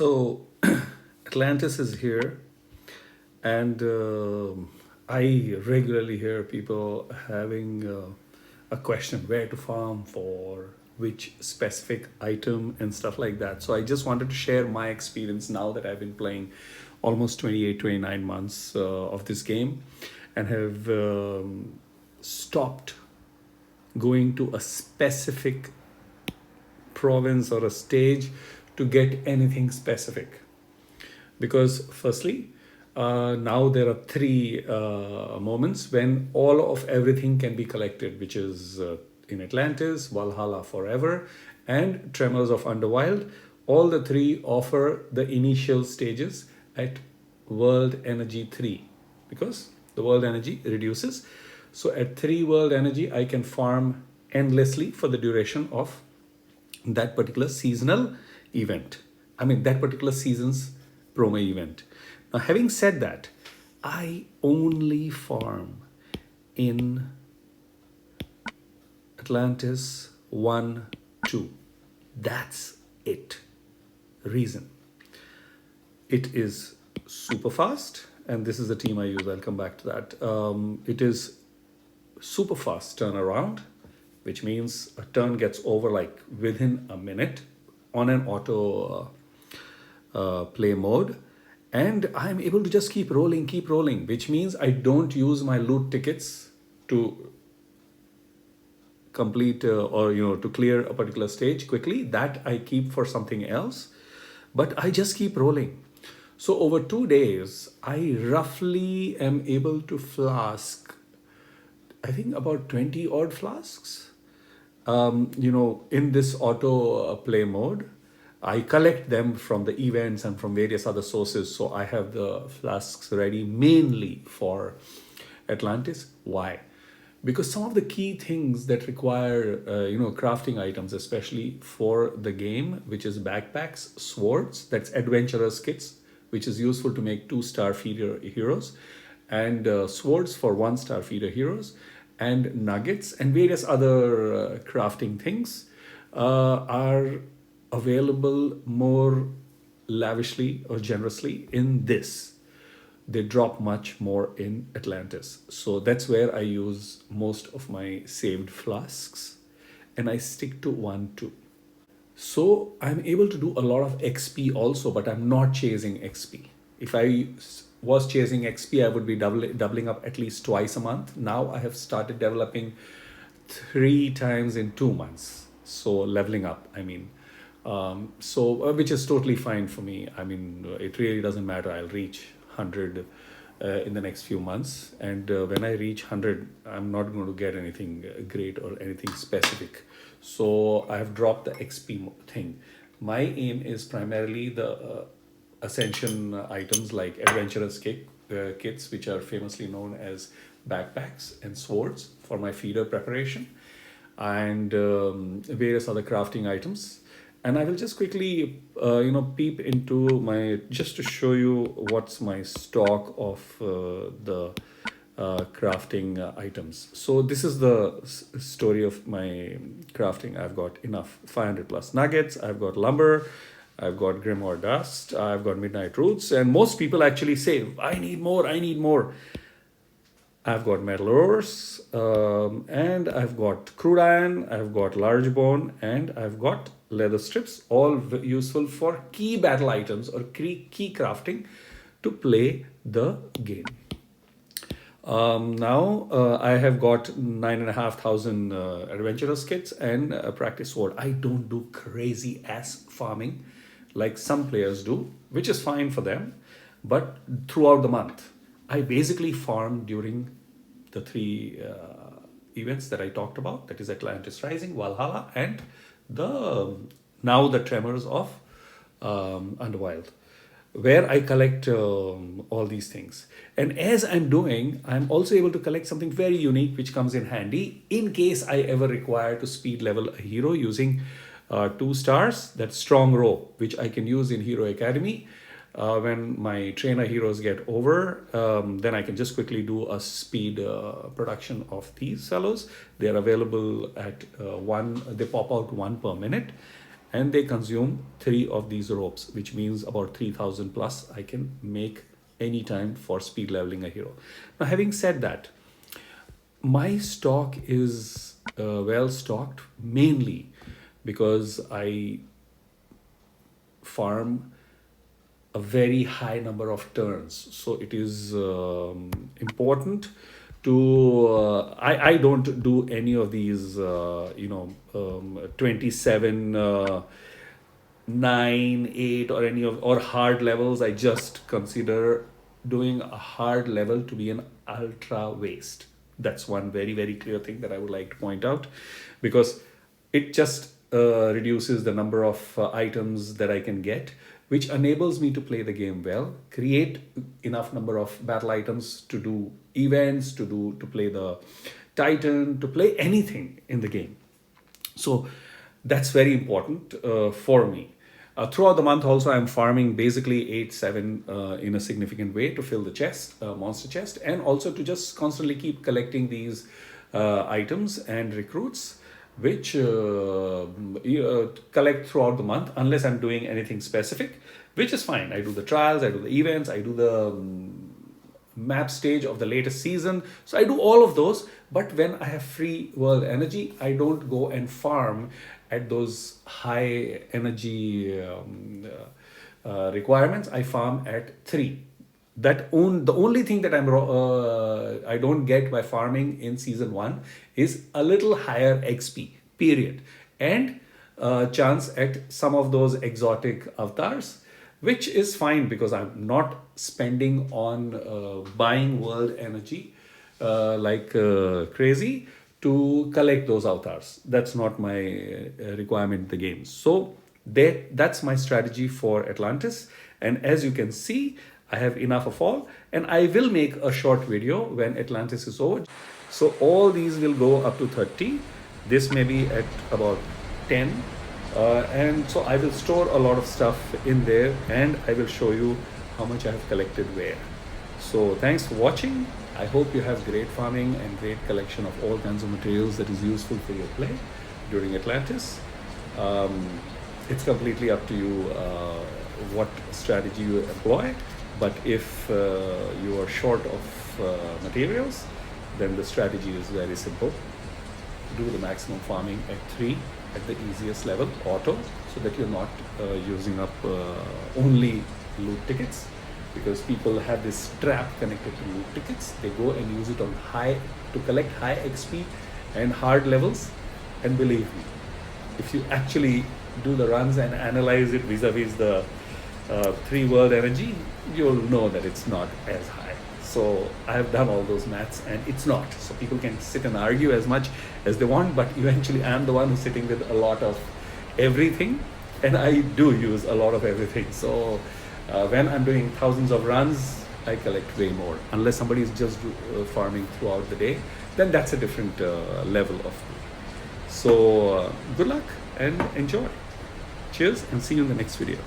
So, Atlantis is here, and I regularly hear people having a question where to farm for which specific item and stuff like that. So, I just wanted to share my experience now that I've been playing almost 28, 29 months of this game and have stopped going to a specific province or a stage to get anything specific. Because firstly, now there are three moments when all of everything can be collected, which is in Atlantis, Valhalla Forever, and Tremors of Underwild. All the three offer the initial stages at World Energy 3 because the world energy reduces. So at 3 world energy, I can farm endlessly for the duration of that particular seasonal event. I mean, that particular season's promo event. Now, having said that, I only farm in Atlantis 1, 2. That's it. Reason. It is super fast, and this is the team I use. I'll come back to that. It is super fast turnaround, which means a turn gets over like within a minute on an auto play mode, and I'm able to just keep rolling, which means I don't use my loot tickets to complete or to clear a particular stage quickly. That I keep for something else, but I just keep rolling. So over 2 days, I roughly am able to flask, I think about 20 odd flasks. In this auto play mode, I collect them from the events and from various other sources. So I have the flasks ready mainly for Atlantis. Why? Because some of the key things that require, crafting items, especially for the game, which is backpacks, swords, that's adventurers kits, which is useful to make 2-star feeder heroes, and swords for 1-star feeder heroes, and nuggets and various other crafting things are available more lavishly or generously in this. They drop much more in Atlantis. So that's where I use most of my saved flasks, and I stick to 1, 2. So I'm able to do a lot of XP also, but I'm not chasing XP. If I was chasing XP, I would be doubling up at least twice a month. Now I have started developing 3 times in 2 months. So leveling up, I mean. Which is totally fine for me. I mean, it really doesn't matter. I'll reach 100 in the next few months. And when I reach 100, I'm not going to get anything great or anything specific. So I've dropped the XP thing. My aim is primarily the ascension items like adventurous kits, which are famously known as backpacks and swords for my feeder preparation, and various other crafting items. And I will just quickly peep into just to show you what's my stock of the crafting items. So this is the story of my crafting. I've got enough 500 plus nuggets, I've got lumber, I've got grimoire dust, I've got midnight roots, and most people actually say, I need more. I've got metal ores, and I've got crude iron, I've got large bone, and I've got leather strips, all useful for key battle items or key crafting to play the game. Now I have got 9,500 adventurous kits and a practice sword. I don't do crazy ass farming like some players do, which is fine for them. But throughout the month, I basically farm during the 3 events that I talked about. That is Atlantis Rising, Valhalla, and the Tremors of Underwild, where I collect all these things. And as I'm doing, I'm also able to collect something very unique, which comes in handy in case I ever require to speed level a hero using 2 stars, that's strong row, which I can use in Hero Academy. When my trainer heroes get over, then I can just quickly do a speed production of these fellows. They are available at they pop out 1 per minute. and they consume 3 of these ropes, which means about 3000 plus I can make anytime for speed leveling a hero. Now, having said that, my stock is well stocked mainly because I farm a very high number of turns. So it is important to I don't do any of these 27 9 8 or any of or hard levels. I just consider doing a hard level to be an ultra waste. That's one very, very clear thing that I would like to point out, because it just reduces the number of items that I can get, which enables me to play the game well, create enough number of battle items to do events, to play the Titan, to play anything in the game. So that's very important for me. Throughout the month also, I'm farming basically 8, 7 in a significant way to fill the chest, monster chest, and also to just constantly keep collecting these items and recruits, which collect throughout the month, unless I'm doing anything specific, which is fine. I do the trials, I do the events, I do the map stage of the latest season. So I do all of those, but when I have free world energy, I don't go and farm at those high energy requirements. I farm at 3. The only thing that I don't get by farming in season 1 is a little higher XP, period, and chance at some of those exotic avatars, which is fine because I'm not spending on buying world energy like crazy to collect those avatars. That's not my requirement in the game. So that's my strategy for Atlantis. And as you can see, I have enough of all, and I will make a short video when Atlantis is over. So all these will go up to 30. This may be at about 10. And so I will store a lot of stuff in there, and I will show you how much I have collected where. So thanks for watching. I hope you have great farming and great collection of all kinds of materials that is useful for your play during Atlantis. It's completely up to you what strategy you employ, but if you are short of materials, then the strategy is very simple. Do the maximum farming at 3 at the easiest level, auto, so that you're not using up only loot tickets, because people have this trap connected to loot tickets. They go and use it on high to collect high XP and hard levels, and believe me, if you actually do the runs and analyze it vis-a-vis the 3 world energy, you'll know that it's not as high. So I have done all those maths, and it's not. So people can sit and argue as much as they want, but eventually I'm the one who's sitting with a lot of everything, and I do use a lot of everything. So when I'm doing thousands of runs, I collect way more. Unless somebody is just farming throughout the day, then that's a different level of play. So good luck and enjoy. Cheers, and see you in the next video.